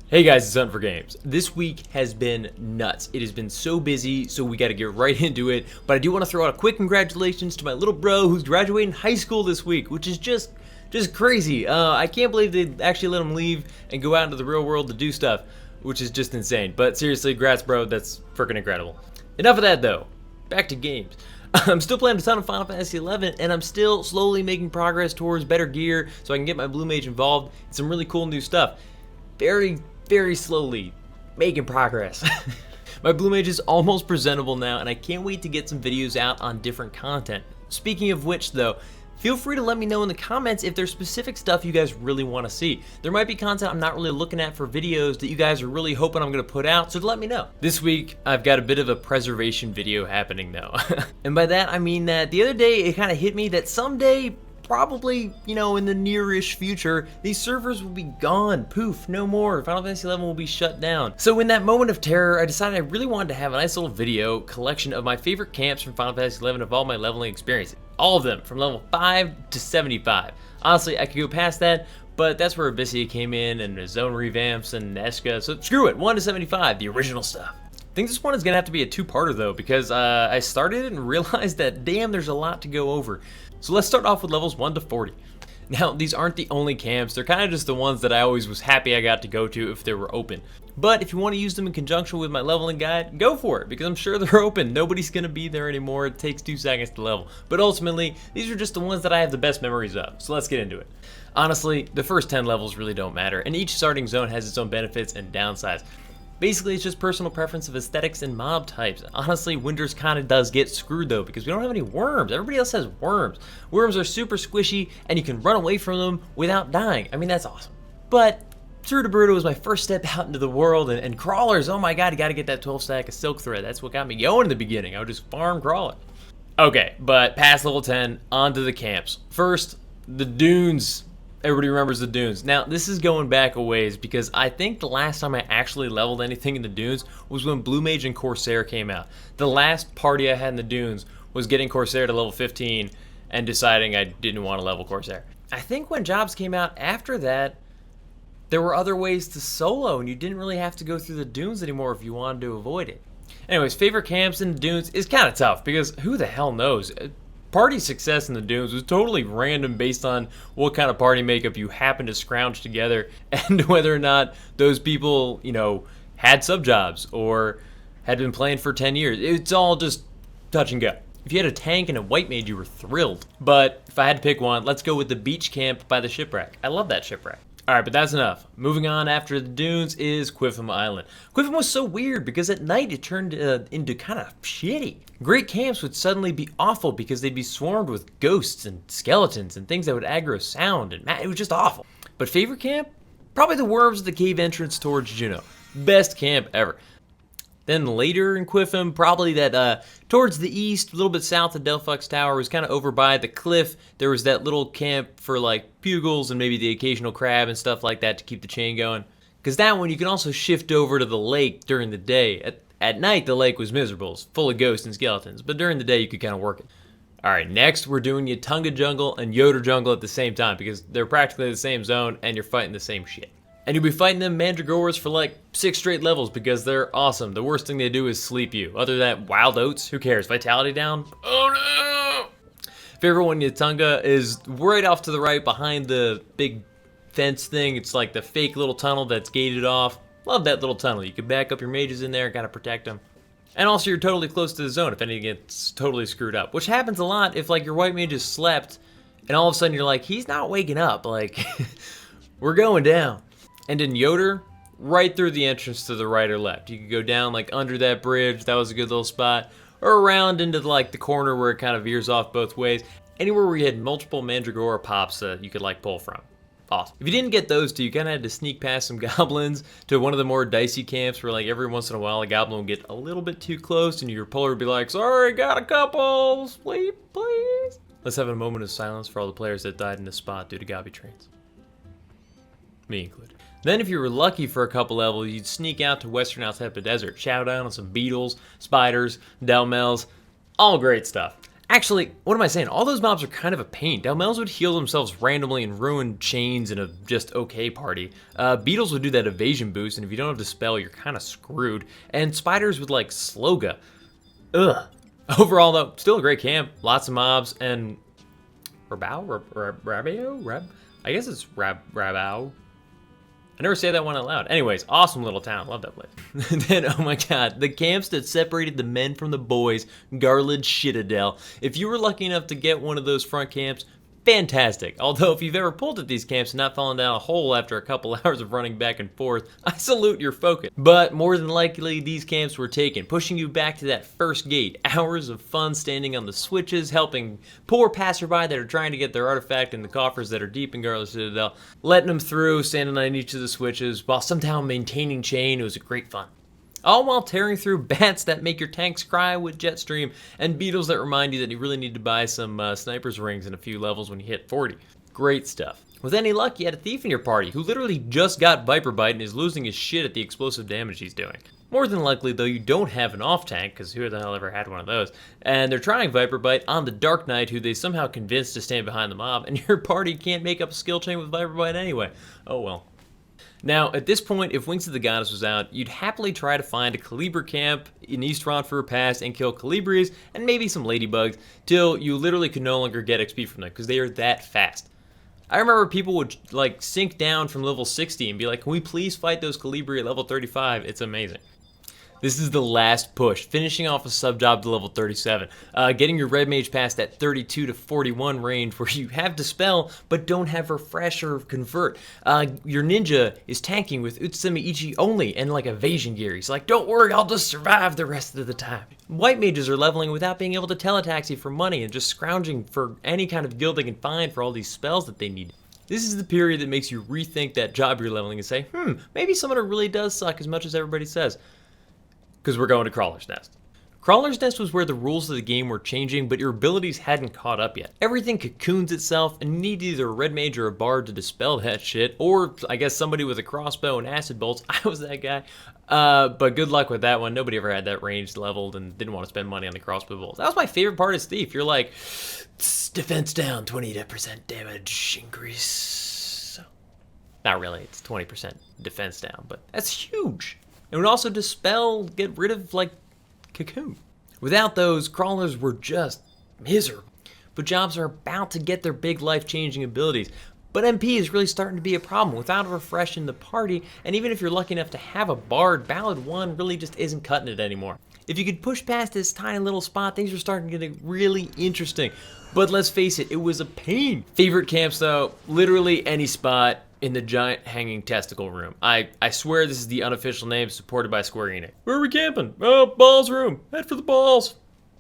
Hey guys, it's Huntin for Games. This week has been nuts. It has been so busy, so we gotta get right into it. But I do want to throw out a quick congratulations to my little bro who's graduating high school this week, which is just crazy. I can't believe they actually let him leave and go out into the real world to do stuff, which is just insane. But seriously, congrats bro, that's freaking incredible. Enough of that though, back to games. I'm still playing a ton of Final Fantasy XI, and I'm still slowly making progress towards better gear so I can get my Blue Mage involved in some really cool new stuff. Very slowly making progress. My Blue Mage is almost presentable now, and I can't wait to get some videos out on different content. Speaking of which though, feel free to let me know in the comments if there's specific stuff you guys really want to see. There might be content I'm not really looking at for videos that you guys are really hoping I'm going to put out, so let me know. This week, I've got a bit of a preservation video happening though. And by that, I mean that the other day, it kind of hit me that someday, probably, you know, in the near-ish future, these servers will be gone. Poof, no more. Final Fantasy XI will be shut down. So in that moment of terror, I decided I really wanted to have a nice little video collection of my favorite camps from Final Fantasy XI of all my leveling experiences. All of them, from level 5 to 75. Honestly, I could go past that, but that's where Abyssia came in, and the zone revamps, and Eska, so screw it, 1 to 75, the original stuff. I think this one is going to have to be a two-parter though, because I started it and realized that damn, there's a lot to go over. So let's start off with levels 1 to 40. Now, these aren't the only camps, they're kind of just the ones that I always was happy I got to go to if they were open. But if you want to use them in conjunction with my leveling guide, go for it, because I'm sure they're open. Nobody's going to be there anymore, it takes 2 seconds to level. But ultimately, these are just the ones that I have the best memories of, so let's get into it. Honestly, the first 10 levels really don't matter, and each starting zone has its own benefits and downsides. Basically, it's just personal preference of aesthetics and mob types. Honestly, Winters kind of does get screwed though, because we don't have any worms. Everybody else has worms. Worms are super squishy, and you can run away from them without dying. I mean, that's awesome. But True to Bruto was my first step out into the world, and crawlers, oh my god, you gotta get that 12 stack of silk thread. That's what got me going in the beginning. I would just farm crawling. Okay, but past level 10, on to the camps. First, the dunes. Everybody remembers the dunes. Now, this is going back a ways because I think the last time I actually leveled anything in the dunes was when Blue Mage and Corsair came out. The last party I had in the dunes was getting Corsair to level 15 and deciding I didn't want to level Corsair. I think when jobs came out after that, there were other ways to solo and you didn't really have to go through the dunes anymore if you wanted to avoid it. Anyways, favorite camps in the dunes is kind of tough because who the hell knows? Party success in the dunes was totally random based on what kind of party makeup you happen to scrounge together and whether or not those people, you know, had sub jobs or had been playing for 10 years. It's all just touch and go. If you had a tank and a white mage, you were thrilled. But if I had to pick one, let's go with the beach camp by the shipwreck. I love that shipwreck. Alright, but that's enough. Moving on after the dunes is Quifim Island. Quifim was so weird because at night it turned into kind of shitty. Great camps would suddenly be awful because they'd be swarmed with ghosts and skeletons and things that would aggro sound, and it was just awful. But favorite camp? Probably the worms at the cave entrance towards Juno. Best camp ever. Then later in Quifim, probably that towards the east, a little bit south of Delphux Tower, was kind of over by the cliff. There was that little camp for like pugils and maybe the occasional crab and stuff like that to keep the chain going. Because that one, you can also shift over to the lake during the day. At night, the lake was miserable. It's full of ghosts and skeletons. But during the day, you could kind of work it. Alright, next we're doing Yatunga Jungle and Yoder Jungle at the same time because they're practically the same zone and you're fighting the same shit. And you'll be fighting them Mandragores for like 6 straight levels because they're awesome. The worst thing they do is sleep you. Other than that, Wild Oats, who cares? Vitality down? Oh no! Favorite one, Yatunga, is right off to the right behind the big fence thing. It's like the fake little tunnel that's gated off. Love that little tunnel. You can back up your mages in there, gotta protect them. And also you're totally close to the zone if anything gets totally screwed up. Which happens a lot if like your white mage has slept and all of a sudden you're like, he's not waking up. Like, we're going down. And in Yoder, right through the entrance to the right or left. You could go down like under that bridge, that was a good little spot, or around into like the corner where it kind of veers off both ways. Anywhere where you had multiple Mandragora pops that you could like pull from. Awesome. If you didn't get those two, you kind of had to sneak past some goblins to one of the more dicey camps where like every once in a while a goblin would get a little bit too close and your puller would be like, sorry, got a couple, sleep please. Let's have a moment of silence for all the players that died in this spot due to gobby trains. Me included. Then if you were lucky for a couple levels, you'd sneak out to Western Altepa Desert, chow down on some beetles, spiders, delmels, all great stuff. Actually, what am I saying? All those mobs are kind of a pain. Delmels would heal themselves randomly and ruin chains in a just okay party. Beetles would do that evasion boost, and if you don't have Dispel, you're kind of screwed. And spiders would like Sloga. Ugh. Overall, though, still a great camp. Lots of mobs, and Rabao? I guess it's Rabao. I never say that one out loud. Anyways, awesome little town. Love that place. Then, oh my god, the camps that separated the men from the boys, Garlaige Citadel. If you were lucky enough to get one of those front camps, fantastic. Although, if you've ever pulled at these camps and not fallen down a hole after a couple hours of running back and forth, I salute your focus. But more than likely, these camps were taken, pushing you back to that first gate. Hours of fun standing on the switches, helping poor passerby that are trying to get their artifact in the coffers that are deep in Garlaige Citadel, letting them through, standing on each of the switches, while somehow maintaining chain. It was great fun. All while tearing through bats that make your tanks cry with Jetstream, and beetles that remind you that you really need to buy some sniper's rings in a few levels when you hit 40. Great stuff. With any luck, you had a thief in your party who literally just got Viper Bite and is losing his shit at the explosive damage he's doing. More than likely, though, you don't have an off tank, because who the hell ever had one of those? And they're trying Viper Bite on the Dark Knight, who they somehow convinced to stand behind the mob, and your party can't make up a skill chain with Viper Bite anyway. Oh well. Now, at this point, if Wings of the Goddess was out, you'd happily try to find a Calibre camp in East Ronfur Pass and kill Calibres and maybe some ladybugs till you literally could no longer get XP from them because they are that fast. I remember people would like sink down from level 60 and be like, can we please fight those Calibre at level 35? It's amazing. This is the last push, finishing off a sub-job to level 37, getting your Red Mage past that 32 to 41 range where you have Dispel but don't have Refresh or Convert. Your Ninja is tanking with Utsumi Ichi only and like evasion gear. He's like, don't worry, I'll just survive the rest of the time. White Mages are leveling without being able to teletaxi for money and just scrounging for any kind of guild they can find for all these spells that they need. This is the period that makes you rethink that job you're leveling and say, maybe Summoner really does suck as much as everybody says. Because we're going to Crawler's Nest. Crawler's Nest was where the rules of the game were changing, but your abilities hadn't caught up yet. Everything cocoons itself, and you need either a Red Mage or a Bard to dispel that shit, or I guess somebody with a crossbow and acid bolts. I was that guy. But good luck with that one. Nobody ever had that range leveled and didn't want to spend money on the crossbow bolts. That was my favorite part as Thief. You're like, defense down, 20% damage increase. Not really, it's 20% defense down, but that's huge. It would also dispel, get rid of, like, cocoon. Without those, crawlers were just miserable. But jobs are about to get their big life-changing abilities. But MP is really starting to be a problem. Without a refresh in the party, and even if you're lucky enough to have a Bard, Ballad 1 really just isn't cutting it anymore. If you could push past this tiny little spot, things are starting to get really interesting. But let's face it, it was a pain. Favorite camps, though, literally any spot in the giant hanging testicle room. I swear this is the unofficial name supported by Square Enix. Where are we camping? Oh, balls room. Head for the balls.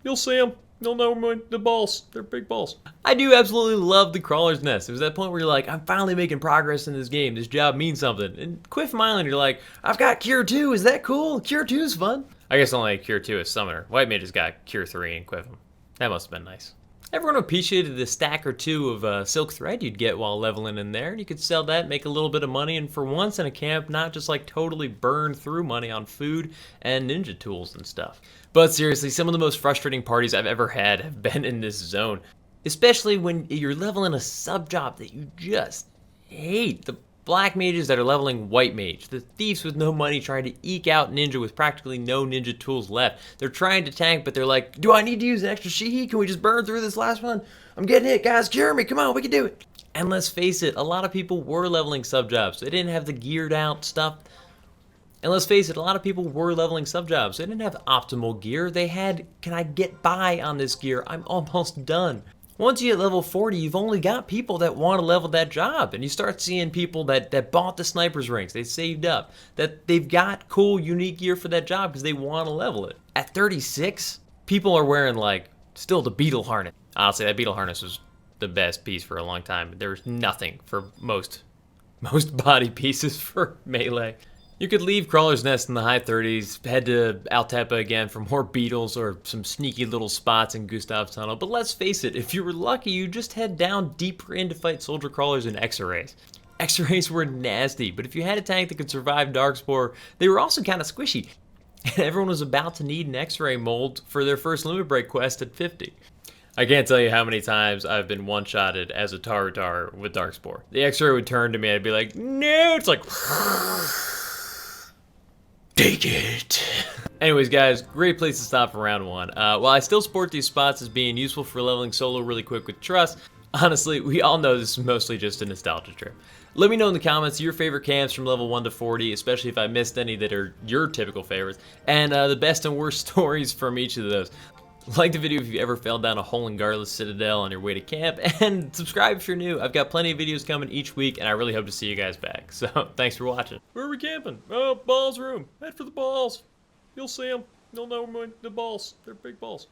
You'll see them. You'll know the balls. They're big balls. I do absolutely love the Crawler's Nest. It was that point where you're like, I'm finally making progress in this game. This job means something. And Quifim Island, you're like, I've got Cure 2. Is that cool? Cure 2 is fun. I guess only Cure 2 is Summoner. White Mage has got Cure 3 in Quifim. That must have been nice. Everyone appreciated the stack or two of silk thread you'd get while leveling in there. You could sell that, make a little bit of money, and for once in a camp, not just like totally burn through money on food and ninja tools and stuff. But seriously, some of the most frustrating parties I've ever had have been in this zone. Especially when you're leveling a sub-job that you just hate. The black mages that are leveling white mage. The thieves with no money trying to eke out ninja with practically no ninja tools left. They're trying to tank, but they're like, do I need to use an extra Shihi? Can we just burn through this last one? I'm getting hit, guys. Cure me. Come on, we can do it. And let's face it, a lot of people were leveling sub-jobs. They didn't have the geared out stuff. And let's face it, a lot of people were leveling sub-jobs. They didn't have optimal gear. They had, can I get by on this gear? I'm almost done. Once you hit level 40, you've only got people that want to level that job. And you start seeing people that bought the sniper's rings, they saved up, that they've got cool, unique gear for that job because they want to level it. At 36, people are wearing, like, still the beetle harness. Honestly, that beetle harness was the best piece for a long time. There's nothing for most body pieces for melee. You could leave Crawler's Nest in the high 30s, head to Altepa again for more beetles or some sneaky little spots in Gustav's Tunnel, but let's face it, if you were lucky, you just head down deeper in to fight soldier crawlers and X-rays. X-rays were nasty, but if you had a tank that could survive Darkspore, they were also kind of squishy. And everyone was about to need an X-ray mold for their first Limit Break quest at 50. I can't tell you how many times I've been one-shotted as a Tarutar with Darkspore. The X-ray would turn to me, I'd be like, no, it's like, take it. Anyways, guys, great place to stop for round one. While I still sport these spots as being useful for leveling solo really quick with Trust, honestly, we all know this is mostly just a nostalgia trip. Let me know in the comments your favorite camps from level 1 to 40, especially if I missed any that are your typical favorites, and the best and worst stories from each of those. Like the video if you ever fell down a hole in Garlaige Citadel on your way to camp, and subscribe if you're new. I've got plenty of videos coming each week, and I really hope to see you guys back. So, thanks for watching. Where are we camping? Oh, balls room. Head for the balls. You'll see them. You'll know the balls. They're big balls.